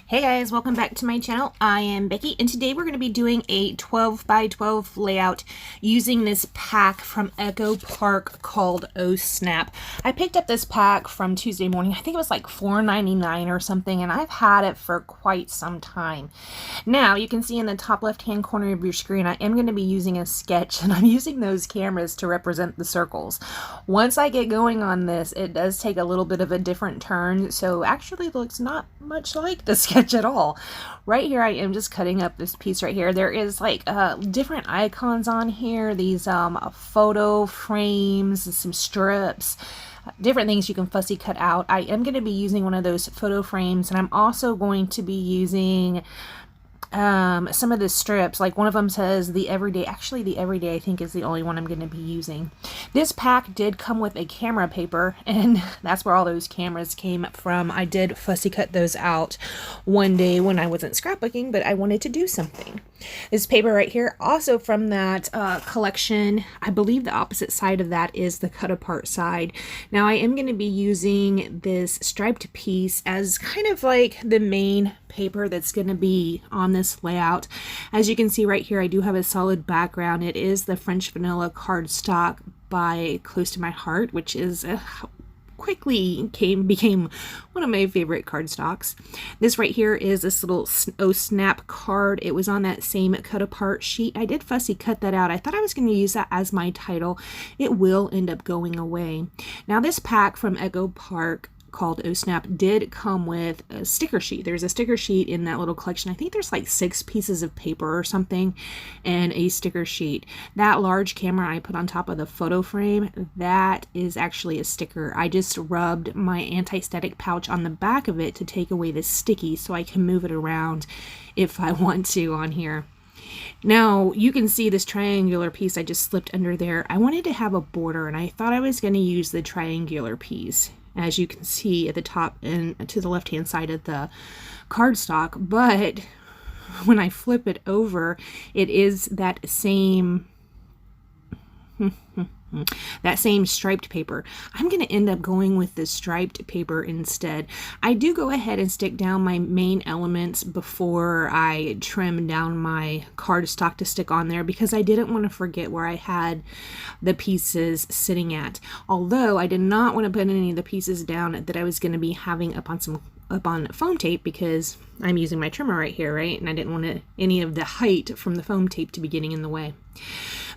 Hey guys, welcome back to my channel. I am Becky, and today we're going to be doing a 12 by 12 layout using this pack from Echo Park called Oh Snap. I picked up this pack from Tuesday morning. I think it was like $4.99 or something, and I've had it for quite some time. Now, you can see in the top left-hand corner of your screen, I am going to be using a sketch, and I'm using those cameras to represent the circles. Once I get going on this, it does take a little bit of a different turn, so actually looks not much like the sketch at all. Right here I am just cutting up this piece right here. There is like different icons on here, these photo frames, some strips, different things you can fussy cut out. I am going to be using one of those photo frames, and I'm also going to be using some of the strips. Like one of them says the everyday. Actually, the everyday I think is the only one I'm going to be using. This pack did come with a camera paper, and that's where all those cameras came from. I did fussy cut those out one day when I wasn't scrapbooking, but I wanted to do something. This paper right here, also from that collection. I believe the opposite side of that is the cut apart side. Now I am going to be using this striped piece as kind of like the main paper that's going to be on this layout. As you can see right here, I do have a solid background. It is the French Vanilla cardstock by Close to My Heart, which is quickly became one of my favorite cardstocks. This right here is this little Oh Snap card. It was on that same cut apart sheet. I did fussy cut that out. I thought I was going to use that as my title. It will end up going away. Now this pack from Echo Park called Oh Snap did come with a sticker sheet. There's a sticker sheet in that little collection. I think there's like 6 pieces of paper or something and a sticker sheet. That large camera I put on top of the photo frame, that is actually a sticker. I just rubbed my anti-static pouch on the back of it to take away the sticky so I can move it around if I want to on here. Now you can see this triangular piece I just slipped under there. I wanted to have a border, and I thought I was going to use the triangular piece, as you can see at the top and to the left hand side of the cardstock, but when I flip it over, it is that same striped paper. I'm going to end up going with the striped paper instead. I do go ahead and stick down my main elements before I trim down my cardstock to stick on there, because I didn't want to forget where I had the pieces sitting at. Although I did not want to put any of the pieces down that I was going to be having up on foam tape, because I'm using my trimmer right here, right? And I didn't want any of the height from the foam tape to be getting in the way.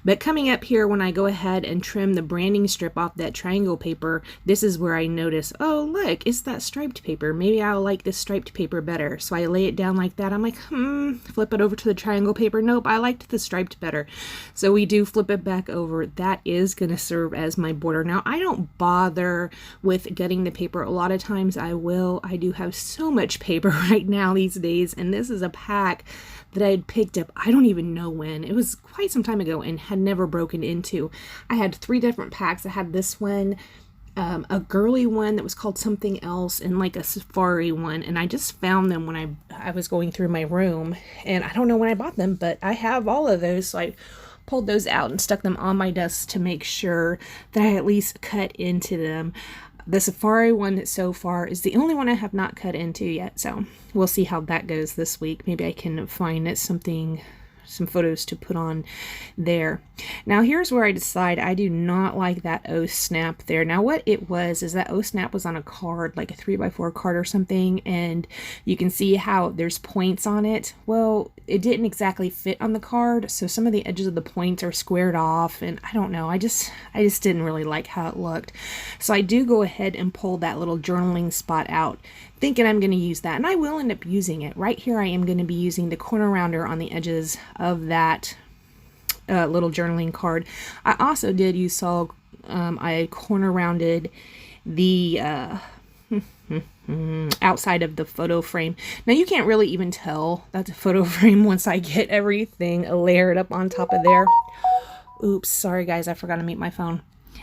But coming up here, when I go ahead and trim the branding strip off that triangle paper, this is where I notice, oh look, it's that striped paper. Maybe I'll like this striped paper better. So I lay it down like that. I'm like, flip it over to the triangle paper. Nope, I liked the striped better. So we do flip it back over. That is going to serve as my border. Now, I don't bother with gutting the paper. A lot of times I will. I do have so much paper right now these days, and this is a pack that I had picked up, I don't even know when. It was quite some time ago and had never broken into. I had 3 different packs. I had this one, a girly one that was called something else, and like a safari one, and I just found them when I was going through my room, and I don't know when I bought them, but I have all of those, so I pulled those out and stuck them on my desk to make sure that I at least cut into them. The safari one so far is the only one I have not cut into yet, so we'll see how that goes this week. Maybe I can find some photos to put on there. Now here's where I decide I do not like that Oh Snap there. Now what it was is that Oh Snap was on a card, like a 3x4 card or something, and you can see how there's points on it. Well, it didn't exactly fit on the card, so some of the edges of the points are squared off, and I don't know, I just didn't really like how it looked. So I do go ahead and pull that little journaling spot out, thinking I'm going to use that, and I will end up using it. Right here I am going to be using the corner rounder on the edges of that little journaling card. I also did, you saw, I corner rounded the outside of the photo frame. Now you can't really even tell that's a photo frame once I get everything layered up on top of there. Oops, sorry guys, I forgot to mute my phone.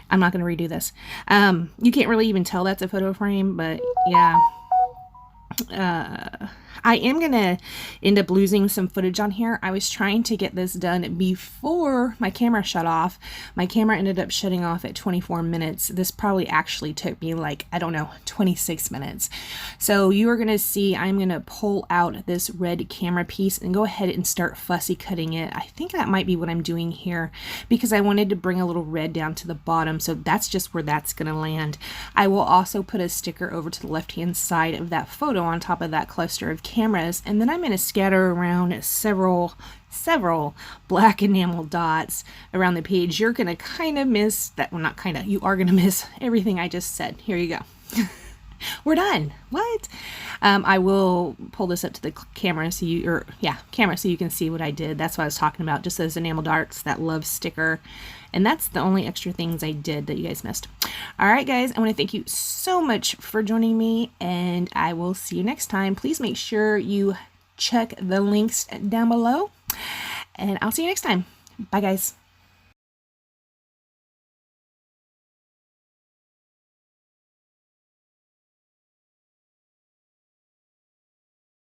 I'm not going to redo this. You can't really even tell that's a photo frame, but yeah. I am going to end up losing some footage on here. I was trying to get this done before my camera shut off. My camera ended up shutting off at 24 minutes. This probably actually took me like, I don't know, 26 minutes. So you are going to see I'm going to pull out this red camera piece and go ahead and start fussy cutting it. I think that might be what I'm doing here because I wanted to bring a little red down to the bottom. So that's just where that's going to land. I will also put a sticker over to the left-hand side of that photo on top of that cluster of cameras, and then I'm going to scatter around several black enamel dots around the page. You're going to kind of miss that. Well, not kind of, you are going to miss everything I just said. Here you go. We're done. What? I will pull this up to the camera so you, camera so you can see what I did. That's what I was talking about, just those enamel darts, that love sticker. And that's the only extra things I did that you guys missed. All right, guys, I want to thank you so much for joining me, and I will see you next time. Please make sure you check the links down below, and I'll see you next time. Bye, guys.